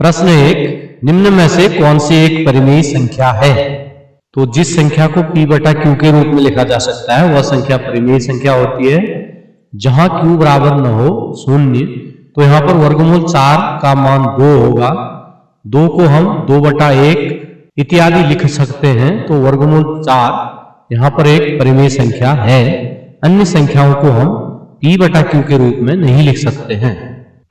प्रश्न 1, निम्न में से कौन सी एक परिमेय संख्या है? तो जिस संख्या को p बटा q के रूप में लिखा जा सकता है वह संख्या परिमेय संख्या होती है। जहां q बराबर न हो 0 तो यहाँ पर वर्गमूल 4 का मान 2 होगा। 2 को हम 2 बटा 1 इत्यादि लिख सकते हैं, तो वर्गमूल 4 यहाँ पर एक परिमेय संख्या है। अन्य संख्याओं को हम p बटा q के रूप में नहीं लिख सकते हैं।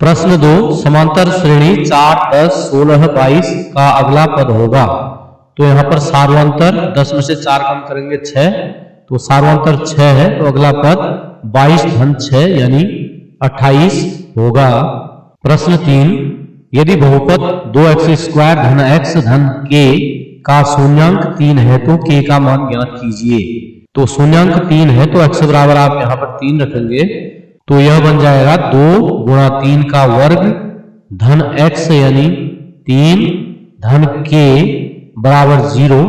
प्रश्न 2, समांतर श्रेणी 4, 10, 16, 22 का अगला पद होगा। तो यहाँ पर सार्वंतर 10 में से 4 कम करेंगे 6, तो सार्वंतर 6 है, तो अगला पद 22 धन 6 यानी 28 होगा। प्रश्न 3, यदि बहुपद 2x² धन x धन k का शून्यांक 3 है तो k का मान ज्ञात कीजिए। तो शून्यांक 3 है तो x बराबर आप यहाँ पर 3 रखेंगे, तो यह बन जाएगा 2 गुणा 3 का वर्ग धन x यानी 3 धन k बराबर 0।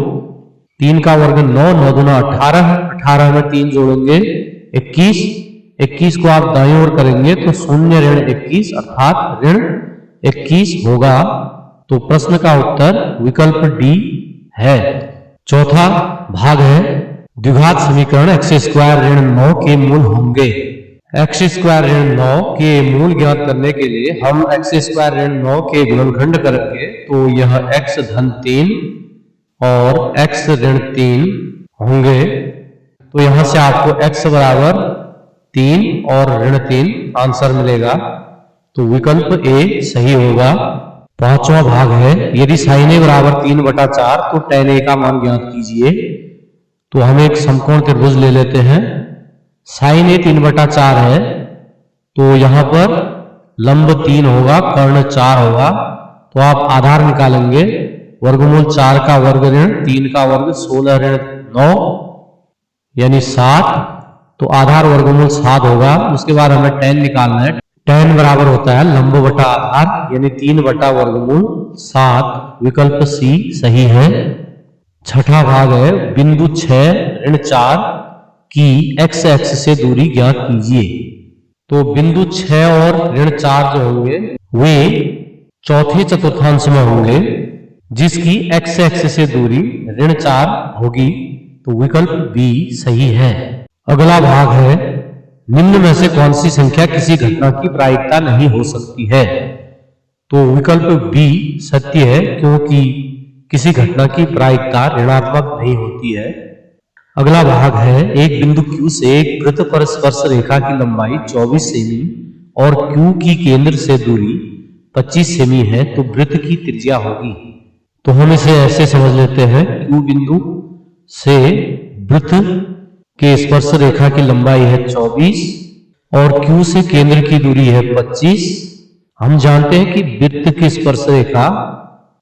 3 का वर्ग 9, 9 दूना 18, 18 में 3 जोड़ेंगे 21, 21 को आप दाईं ओर करेंगे तो 0 ऋण 21 अर्थात ऋण 21 होगा। तो प्रश्न का उत्तर विकल्प डी है। चौथा भाग है द्विघात समीकरण x² ऋण 9 के मूल होंगे। x² ऋण 9 के मूल ज्ञात करने के लिए हम x² ऋण 9 के गुणनखंड करेंगे, तो यह x धन 3 और x ऋण 3 होंगे। तो यहां से आपको x बराबर 3 और ऋण 3 आंसर मिलेगा, तो विकल्प ए सही होगा। पांचवा भाग है यदि sin a बराबर 3 बटा 4 तो tan a का मान ज्ञात कीजिए। तो हम एक समकोण त्रिभुज ले लेते हैं। sin a 3 बटा 4 है, तो यहां पर लंब 3 होगा, कर्ण 4 होगा, तो आप आधार निकालेंगे। वर्गमूल 4 का वर्ग ऋण 3 का वर्ग 16 ऋण 9 यानी 7, तो आधार वर्गमूल 7 होगा। उसके बाद हमें tan निकालना है। tan बराबर होता है लंब बटा आधार यानी 3 बटा वर्गमूल 7, विकल्प सी सही है। छठा भाग है बिंदु 6 ऋण 4 की x एक्स से दूरी ज्ञात कीजिए। तो बिंदु 6 और ऋण 4 जो होंगे वे चौथे चतुर्थांश में होंगे, जिसकी x एक्स से दूरी ऋण 4 होगी, तो विकल्प बी सही है। अगला भाग है निम्न में से कौन सी संख्या किसी घटना की प्रायिकता नहीं हो सकती है। तो विकल्प बी सत्य है, क्योंकि किसी घटना की प्रायिकता ऋणात्मक नहीं होती है। अगला भाग है एक बिंदु Q से एक वृत्त पर स्पर्श रेखा की लंबाई 24 सेमी और Q की केंद्र से दूरी 25 सेमी है, तो वृत्त की त्रिज्या होगी। तो हम इसे ऐसे समझ लेते हैं, Q बिंदु से वृत्त के स्पर्श रेखा की लंबाई है 24 और Q से केंद्र की दूरी है 25। हम जानते हैं कि वृत्त की स्पर्श रेखा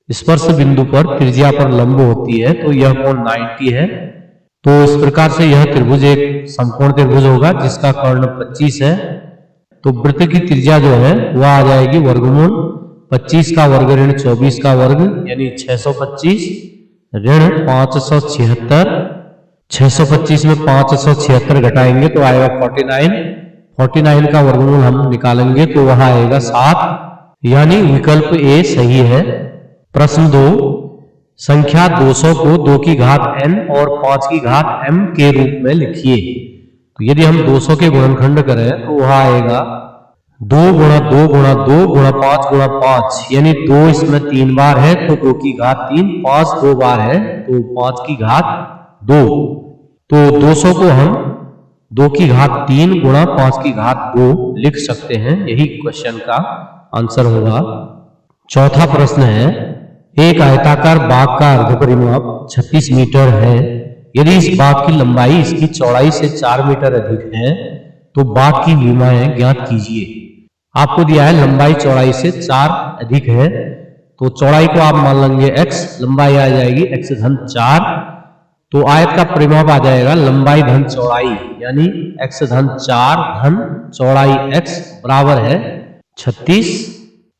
स्पर्श बिंदु पर त्रिज्या पर लंब होती है, तो यह कोण 90 है। तो इस प्रकार से यह त्रिभुज एक समकोण त्रिभुज होगा जिसका कर्ण 25 है। तो वृत्त की त्रिज्या जो है वह आ जाएगी वर्गमूल 25 का वर्ग ऋण 24 का वर्ग यानी 625 ऋण 576। 625 में 576 घटाएंगे तो आएगा 49। 49 का वर्गमूल हम निकालेंगे तो वहां आएगा 7, यानी विकल्प ए सही है। प्रश्न 2, संख्या 200 को 2 की घात n और 5 की घात m के रूप में लिखिए। तो यदि हम 200 के गुणनखंड करें तो वह आएगा 2 गुणा 2 गुणा 2 गुणा 5 गुणा 5, यानी 2 इसमें 3 बार है तो 2 की घात 3, 5 2 बार है तो 5 की घात 2। तो 200 को हम 2 की घात 3 गुणा 5 की घात 2 लिख सकते हैं, यही क्वेश्चन का आंसर होगा। चौथा प्रश्न है एक आयताकार बाग का अर्ध परिमाप 36 मीटर है। यदि इस बाग की लंबाई इसकी चौड़ाई से 4 मीटर अधिक है तो बाग की विमाएं ज्ञात कीजिए। आपको दिया है लंबाई चौड़ाई से 4 अधिक है, तो चौड़ाई को आप मान लेंगे x, लंबाई आ जाएगी x धन 4, तो आयत का परिमाप आ जाएगा लंबाई धन चौड़ाई यानी x धन 4 धन चौड़ाई x बराबर है 36।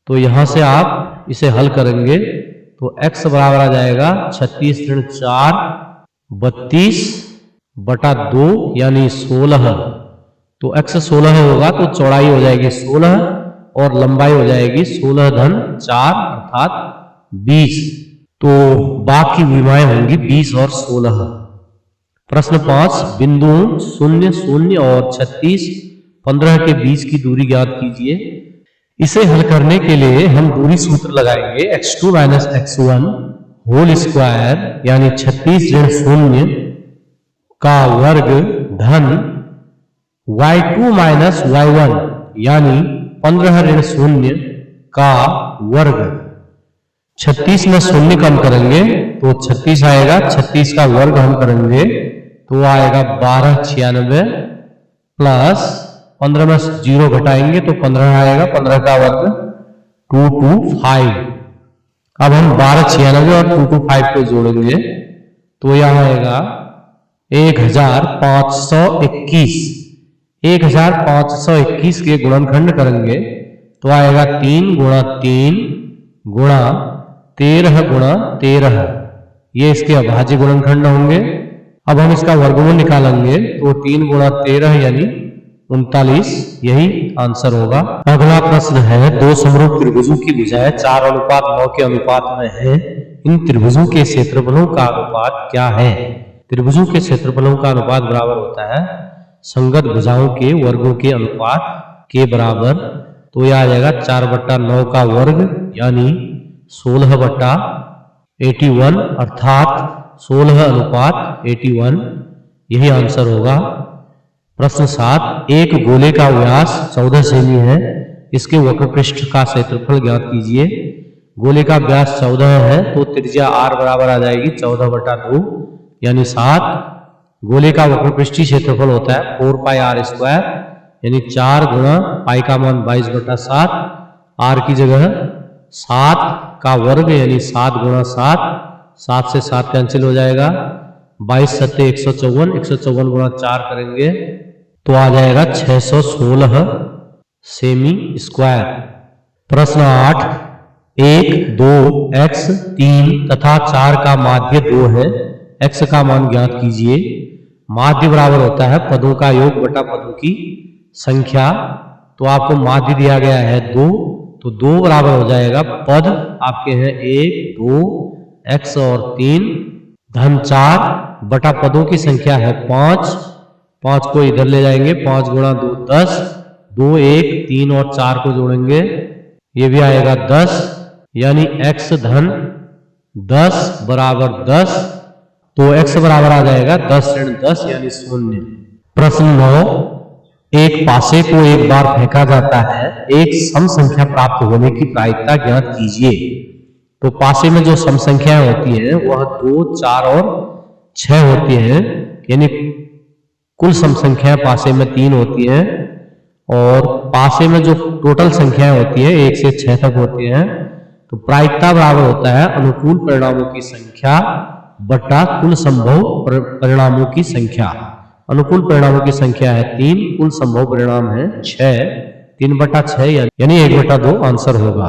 तो यहां से आप इसे हल करेंगे तो x बराबर आ जाएगा 36 ऋण 4 32 बटा 2 यानी 16। तो x 16 होगा तो चौड़ाई हो जाएगी 16 और लंबाई हो जाएगी 16 धन 4 अर्थात 20। तो बाघ की भुजाएं होंगी 20 और 16। प्रश्न 5, बिंदुओं 0, 0 और 36, 15 के बीच की दूरी ज्ञात कीजिए। इसे हल करने के लिए हम दूरी सूत्र लगाएंगे x2 minus x1 whole square यानी 36 ऋण 0 का वर्ग धन y2 माइनस y1 यानी 15 ऋण 0 का वर्ग। 36 में 0 कम करेंगे तो 36 आएगा, 36 का वर्ग हम करेंगे तो आएगा 1296 प्लस 15 में 0 घटाएंगे तो 15 आएगा, 15 का वर्ग 225। अब हम 1296 और 225 को जोड़ेंगे तो यह आएगा 1521। 1521 के गुणनखंड करेंगे तो आएगा 3 गुणा 3 गुणा 13 गुणा 13। ये इसके अभाज्य गुणनखंड होंगे। अब हम इसका वर्गमूल निकालेंगे तो 3 गुणा 13 यानी 39, यही आंसर होगा। अगला प्रश्न है, दो समरूप त्रिभुजों की भुजाएं 4:9 के अनुपात में है। इन त्रिभुजों के क्षेत्रफलों का अनुपात क्या है? त्रिभुजों के क्षेत्रफलों का अनुपात बराबर होता है संगत भुजाओं के वर्गों के अनुपात के बराबर। तो यह आ जाएगा 4/9 का वर्ग यानी 16/81 अर्थात 16:81, यही आंसर होगा। प्रश्न 7, एक गोले का व्यास 14 सेमी है, इसके वक्रपृष्ठ का क्षेत्रफल ज्ञात कीजिए। गोले का व्यास 14 है तो त्रिज्या r बराबर आ जाएगी 14/2 यानी 7। गोले का वक्रपृष्ठीय क्षेत्रफल होता है 4πr² यानी 4 गुणा पाई का मान 22/7, r की जगह 7 का वर्ग यानी 7 गुणा 7, 7 से 7 कैंसिल हो जाएगा, 22 सत्ते 154, 154 गुणा 4 करेंगे तो आ जाएगा 616 सेमी स्क्वायर। प्रश्न 8, 1, 2, x, 3 तथा 4 का माध्य 2 है, x का मान ज्ञात कीजिए। माध्य बराबर होता है पदों का योग बटा पदों की संख्या। तो आपको माध्य दिया गया है 2, तो 2 बराबर हो जाएगा पद आपके हैं 1, 2, x और 3 धन 4 बटा पदों की संख्या है 5। 5 को इधर ले जाएंगे, 5 गुणा 2 10, 2 1 3 और 4 को जोड़ेंगे ये भी आएगा 10 यानी x धन 10 बराबर 10। तो x बराबर आ जाएगा 10 ऋण 10 यानी 0। प्रश्न 9, एक पासे को एक बार फेंका जाता है, एक सम संख्या प्राप्त होने की प्रायिकता ज्ञात कीजिए। तो पासे में जो सम संख्याएं होती हैं वह 2, 4 और 6 होती हैं, यानी कुल सम संख्याएं पासे में 3 होती हैं और पासे में जो टोटल संख्याएं होती है 1 से 6 तक होती हैं। तो प्रायिकता बराबर होता है अनुकूल परिणामों की संख्या बटा कुल संभव परिणामों की संख्या। अनुकूल परिणामों की संख्या है 3, कुल संभव परिणाम है 6, 3/6 यानी 1/2 आंसर होगा।